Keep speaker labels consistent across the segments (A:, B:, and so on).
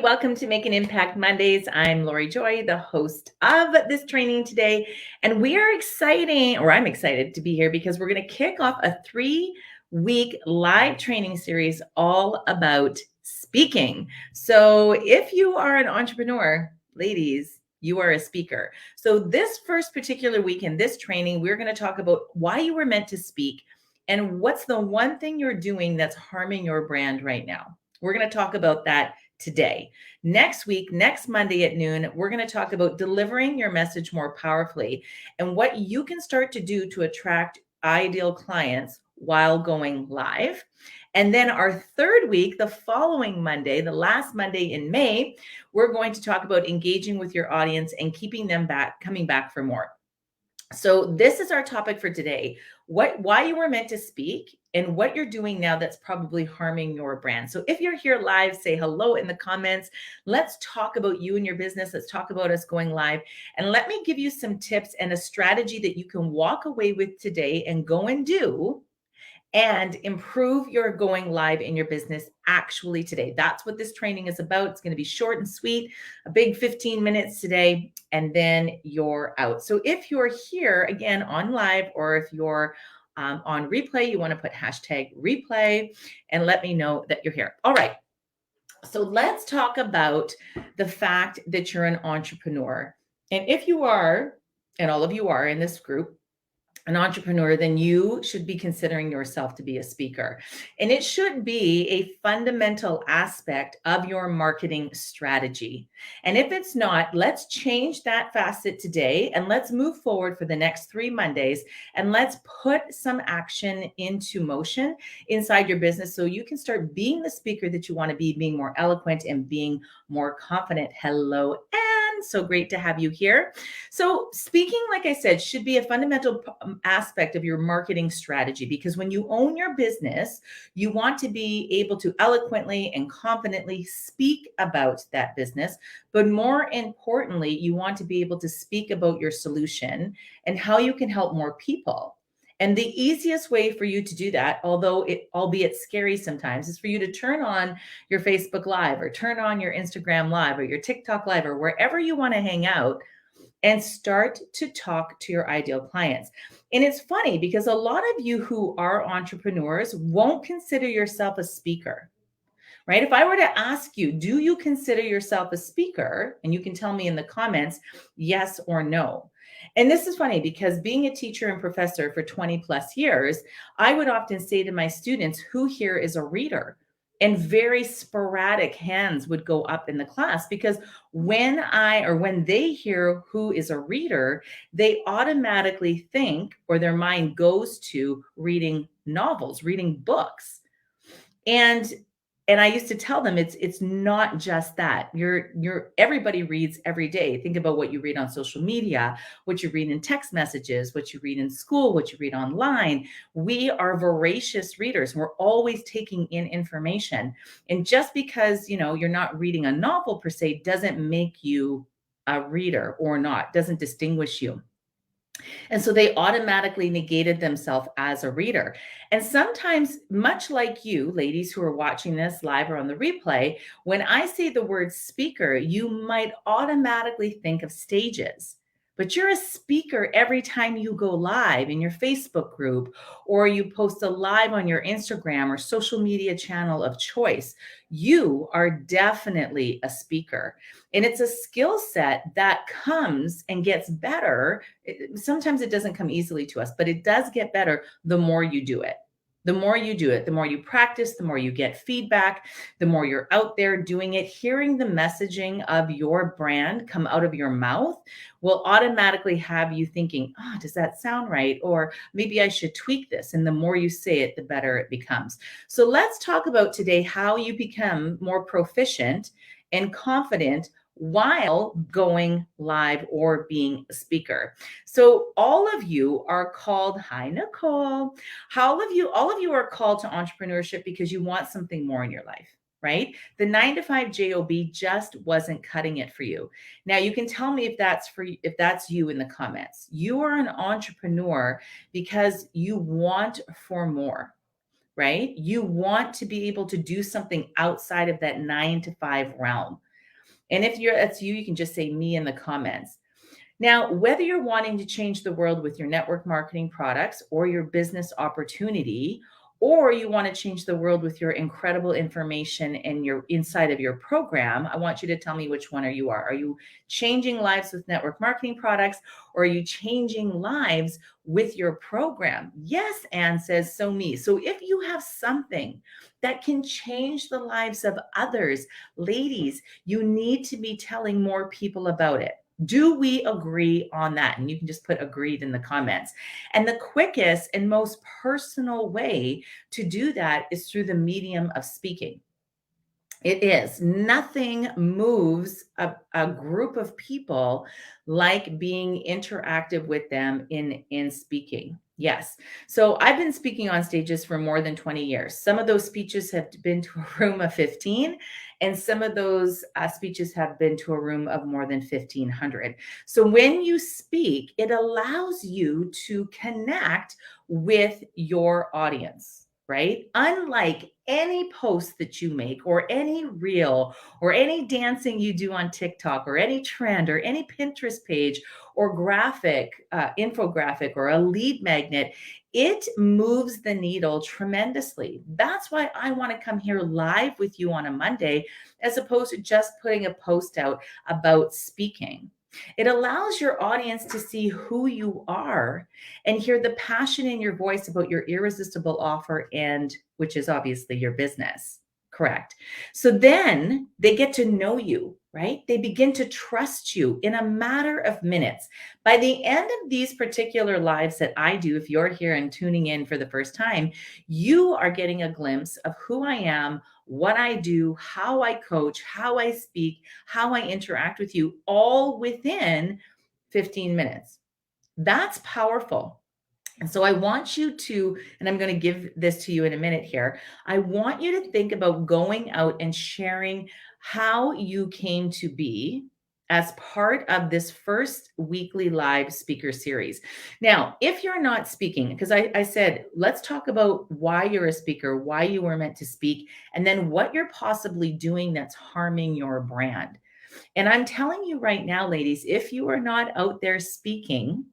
A: welcome to Make an Impact Mondays. I'm Lori Joy, the host of this training today. And we are exciting, or I'm excited to be here because we're going to kick off a 3-week live training series all about speaking. So if you are an entrepreneur, ladies, you are a speaker. So this first particular week in this training, we're going to talk about why you were meant to speak and what's the one thing you're doing that's harming your brand right now. We're going to talk about that today. Next week, next Monday at noon, we're going to talk about delivering your message more powerfully and what you can start to do to attract ideal clients while going live. And then our third week, the following Monday, the last Monday in May, we're going to talk about engaging with your audience and keeping them back, coming back for more. So this is our topic for today. Why you were meant to speak and what you're doing now that's probably harming your brand. So if you're here live, say hello in the comments. Let's talk about you and your business. Let's talk about us going live. And let me give you some tips and a strategy that you can walk away with today and go and do and improve your going live in your business actually today. That's what this training is about. It's going to be short and sweet, a big 15 minutes today, and then you're out. So if you're here again on live, or if you're on replay, you want to put hashtag replay and let me know that you're here. All right. So let's talk about the fact that you're an entrepreneur. And if you are, and all of you are in this group, an entrepreneur, then you should be considering yourself to be a speaker. And it should be a fundamental aspect of your marketing strategy. And if it's not, let's change that facet today and let's move forward for the next 3 Mondays and let's put some action into motion inside your business so you can start being the speaker that you want to be, being more eloquent and being more confident. Hello, and so great to have you here. So speaking, like I said, should be a fundamental aspect of your marketing strategy, because when you own your business, you want to be able to eloquently and confidently speak about that business. But more importantly, you want to be able to speak about your solution and how you can help more people. And the easiest way for you to do that, although it albeit scary sometimes, is for you to turn on your Facebook Live or turn on your Instagram Live or your TikTok Live or wherever you want to hang out and start to talk to your ideal clients. And it's funny because a lot of you who are entrepreneurs won't consider yourself a speaker, right? If I were to ask you, do you consider yourself a speaker? And you can tell me in the comments, yes or no. And this is funny because being a teacher and professor for 20 plus years, I would often say to my students, who here is a reader? And very sporadic hands would go up in the class, because when they hear who is a reader, they automatically think, or their mind goes to reading novels, reading books. And I used to tell them it's not just that. Everybody reads every day. Think about what you read on social media, what you read in text messages, what you read in school, what you read online. We are voracious readers. We're always taking in information. And just because, you're not reading a novel per se doesn't make you a reader or not, doesn't distinguish you. And so they automatically negated themselves as a reader. And sometimes, much like you, ladies who are watching this live or on the replay, when I say the word speaker, you might automatically think of stages. But you're a speaker every time you go live in your Facebook group, or you post a live on your Instagram or social media channel of choice. You are definitely a speaker. And it's a skill set that comes and gets better. Sometimes it doesn't come easily to us, but it does get better the more you do it. The more you do it, the more you practice, the more you get feedback, the more you're out there doing it, hearing the messaging of your brand come out of your mouth will automatically have you thinking, does that sound right? Or maybe I should tweak this. And the more you say it, the better it becomes. So let's talk about today how you become more proficient and confident while going live or being a speaker. So all of you are called, hi Nicole, all of you are called to entrepreneurship because you want something more in your life, right? The 9-to-5 job just wasn't cutting it for you. Now you can tell me if that's you in the comments. You are an entrepreneur because you want for more, right? You want to be able to do something outside of that 9-to-5 realm. And if that's you, you can just say me in the comments. Now, whether you're wanting to change the world with your network marketing products or your business opportunity, or you want to change the world with your incredible information and your inside of your program, I want you to tell me which one you are. Are you changing lives with network marketing products, or are you changing lives with your program? Yes, Anne says, so me. So if you have something that can change the lives of others, ladies, you need to be telling more people about it. Do we agree on that? And you can just put agreed in the comments. And the quickest and most personal way to do that is through the medium of speaking. It is. Nothing moves a group of people like being interactive with them in speaking. Yes. So I've been speaking on stages for more than 20 years. Some of those speeches have been to a room of 15, and some of those speeches have been to a room of more than 1,500. So when you speak, it allows you to connect with your audience, right? Unlike any post that you make or any reel or any dancing you do on TikTok or any trend or any Pinterest page or graphic, infographic or a lead magnet, it moves the needle tremendously. That's why I want to come here live with you on a Monday as opposed to just putting a post out about speaking. It allows your audience to see who you are and hear the passion in your voice about your irresistible offer, and which is obviously your business. Correct. So then they get to know you, right? They begin to trust you in a matter of minutes. By the end of these particular lives that I do, if you're here and tuning in for the first time, you are getting a glimpse of who I am, what I do, how I coach, how I speak, how I interact with you, all within 15 minutes. That's powerful. And so I want you to, and I'm going to give this to you in a minute here. I want you to think about going out and sharing how you came to be as part of this first weekly live speaker series. Now, if you're not speaking, because I said, let's talk about why you're a speaker, why you were meant to speak, and then what you're possibly doing that's harming your brand. And I'm telling you right now, ladies, if you are not out there speaking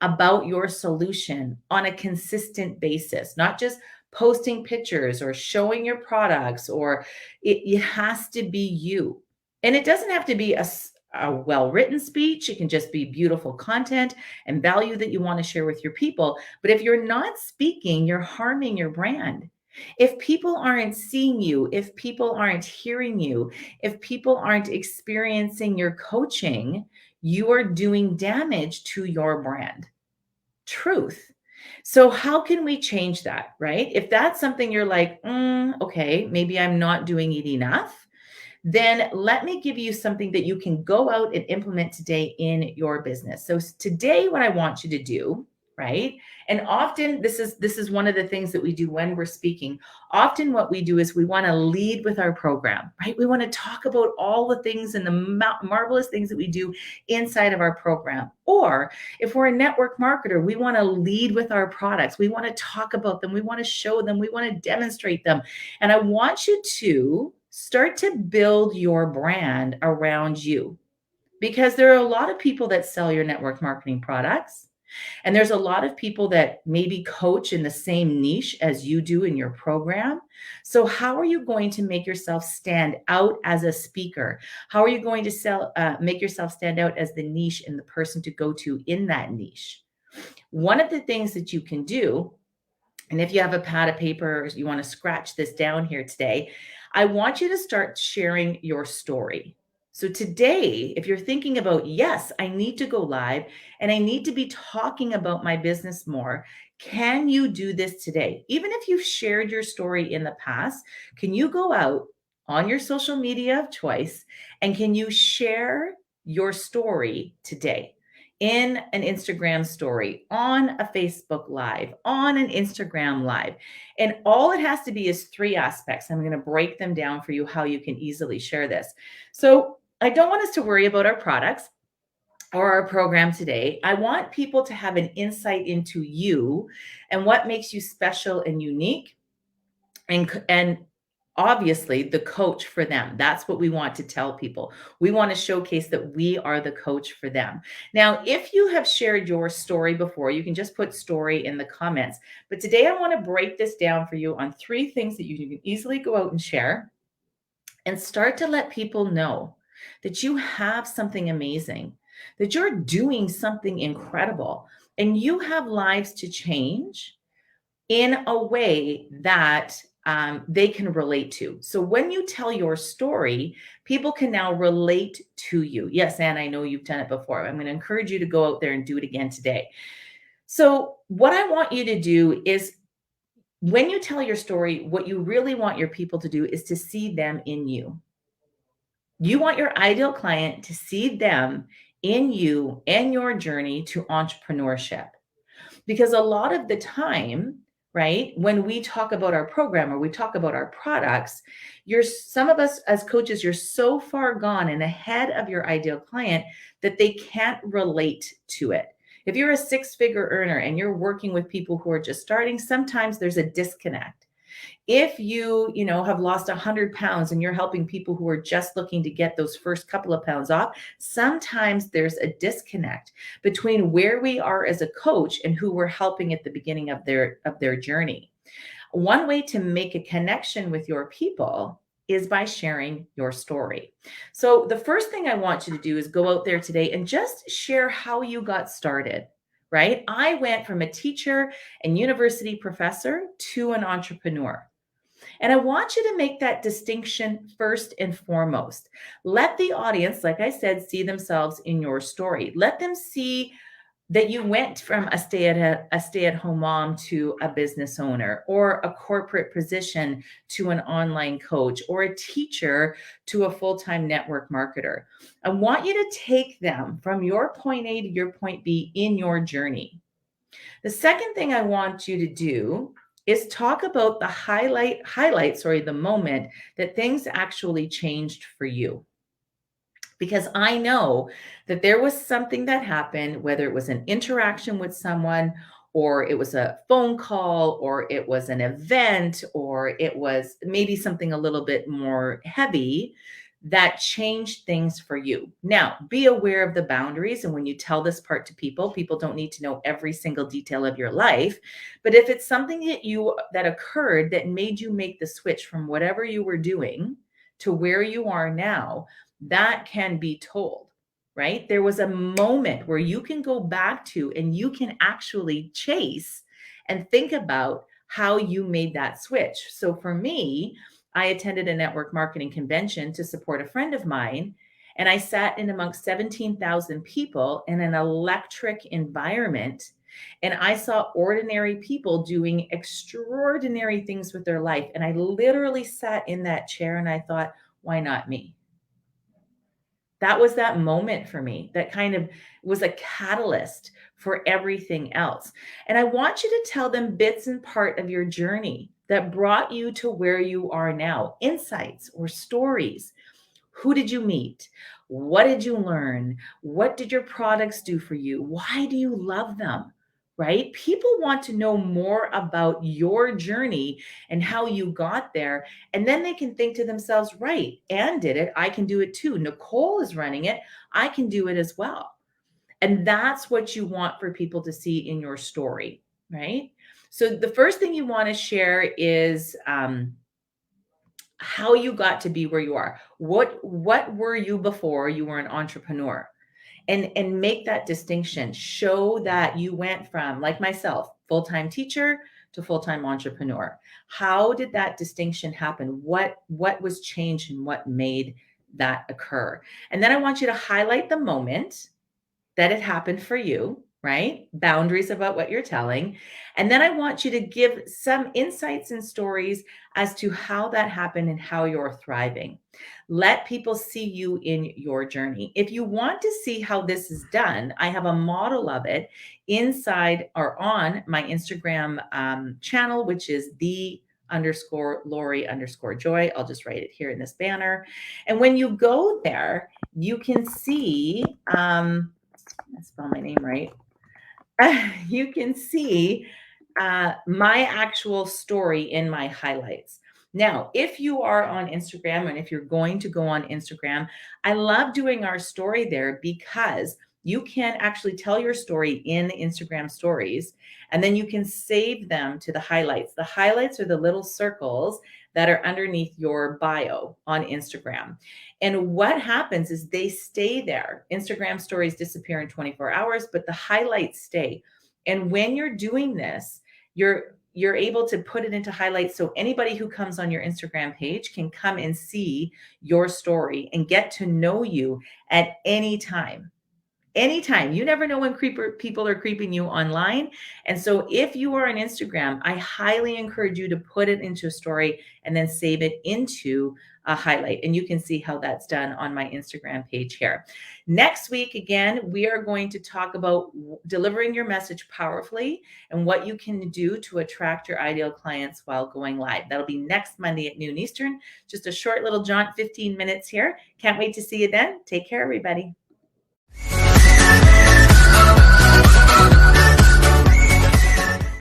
A: about your solution on a consistent basis, not just posting pictures or showing your products, or it has to be you. And it doesn't have to be a well-written speech. It can just be beautiful content and value that you want to share with your people. But if you're not speaking, you're harming your brand. If people aren't seeing you, if people aren't hearing you, if people aren't experiencing your coaching, you are doing damage to your brand. Truth. So how can we change that, right? If that's something you're like, okay, maybe I'm not doing it enough, then let me give you something that you can go out and implement today in your business. So today, what I want you to do, right? And often this is one of the things that we do when we're speaking. Often what we do is we want to lead with our program, right? We want to talk about all the things and the marvelous things that we do inside of our program. Or if we're a network marketer, we want to lead with our products. We want to talk about them. We want to show them. We want to demonstrate them. And I want you to start to build your brand around you, because there are a lot of people that sell your network marketing products. And there's a lot of people that maybe coach in the same niche as you do in your program. So how are you going to make yourself stand out as a speaker? How are you going to make yourself stand out as the niche and the person to go to in that niche? One of the things that you can do, and if you have a pad of paper, you want to scratch this down here today, I want you to start sharing your story. So today, if you're thinking about, yes, I need to go live and I need to be talking about my business more, can you do this today? Even if you've shared your story in the past, can you go out on your social media of choice and can you share your story today? In an Instagram story, on a Facebook Live, on an Instagram Live. And all it has to be is three aspects. I'm going to break them down for you how you can easily share this. So I don't want us to worry about our products or our program today. I want people to have an insight into you and what makes you special and unique and obviously the coach for them. That's what we want to tell people. We want to showcase that we are the coach for them. Now, if you have shared your story before, you can just put story in the comments. But today I want to break this down for you on 3 things that you can easily go out and share and start to let people know that you have something amazing, that you're doing something incredible, and you have lives to change in a way that they can relate to. So when you tell your story, people can now relate to you. Yes, Anne, I know you've done it before. I'm going to encourage you to go out there and do it again today. So, what I want you to do is when you tell your story, what you really want your people to do is to see them in you. You want your ideal client to see them in you and your journey to entrepreneurship. Because a lot of the time, right, when we talk about our program or we talk about our products, some of us as coaches, you're so far gone and ahead of your ideal client that they can't relate to it. If you're a 6-figure earner and you're working with people who are just starting, sometimes there's a disconnect. If you have lost 100 pounds and you're helping people who are just looking to get those first couple of pounds off, sometimes there's a disconnect between where we are as a coach and who we're helping at the beginning of their journey. One way to make a connection with your people is by sharing your story. So the first thing I want you to do is go out there today and just share how you got started. Right? I went from a teacher and university professor to an entrepreneur. And I want you to make that distinction first and foremost. Let the audience, like I said, see themselves in your story. Let them see that you went from a stay-at-home mom to a business owner, or a corporate position to an online coach, or a teacher to a full-time network marketer. I want you to take them from your point A to your point B in your journey. The second thing I want you to do is talk about the the moment that things actually changed for you. Because I know that there was something that happened, whether it was an interaction with someone, or it was a phone call, or it was an event, or it was maybe something a little bit more heavy that changed things for you. Now, be aware of the boundaries. And when you tell this part to people, people don't need to know every single detail of your life. But if it's something that occurred that made you make the switch from whatever you were doing to where you are now, that can be told, right? There was a moment where you can go back to and you can actually chase and think about how you made that switch. So for me, I attended a network marketing convention to support a friend of mine, and I sat in amongst 17,000 people in an electric environment. And I saw ordinary people doing extraordinary things with their life. And I literally sat in that chair and I thought, why not me? That was that moment for me that kind of was a catalyst for everything else. And I want you to tell them bits and part of your journey that brought you to where you are now, insights or stories. Who did you meet? What did you learn? What did your products do for you? Why do you love them? Right? People want to know more about your journey and how you got there. And then they can think to themselves, right, Anne did it. I can do it too. Nicole is running it. I can do it as well. And that's what you want for people to see in your story, right? So the first thing you want to share is how you got to be where you are. What were you before you were an entrepreneur? And make that distinction. Show that you went from, like myself, full-time teacher to full-time entrepreneur. How did that distinction happen? What was changed and what made that occur? And then I want you to highlight the moment that it happened for you, right? Boundaries about what you're telling. And then I want you to give some insights and stories as to how that happened and how you're thriving. Let people see you in your journey. If you want to see how this is done, I have a model of it inside or on my Instagram channel, which is the_Lori_Joy. I'll just write it here in this banner. And when you go there, you can see, I spell my name right. You can see my actual story in my highlights. Now, if you are on Instagram and if you're going to go on Instagram, I love doing our story there because you can actually tell your story in Instagram stories and then you can save them to the highlights. The highlights are the little circles that are underneath your bio on Instagram. And what happens is they stay there. Instagram stories disappear in 24 hours, but the highlights stay. And when you're doing this, you're able to put it into highlights so anybody who comes on your Instagram page can come and see your story and get to know you at any time. Anytime. You never know when people are creeping you online. And so if you are on Instagram, I highly encourage you to put it into a story and then save it into a highlight. And you can see how that's done on my Instagram page here. Next week, again, we are going to talk about delivering your message powerfully and what you can do to attract your ideal clients while going live. That'll be next Monday at noon Eastern. Just a short little jaunt, 15 minutes here. Can't wait to see you then. Take care, everybody.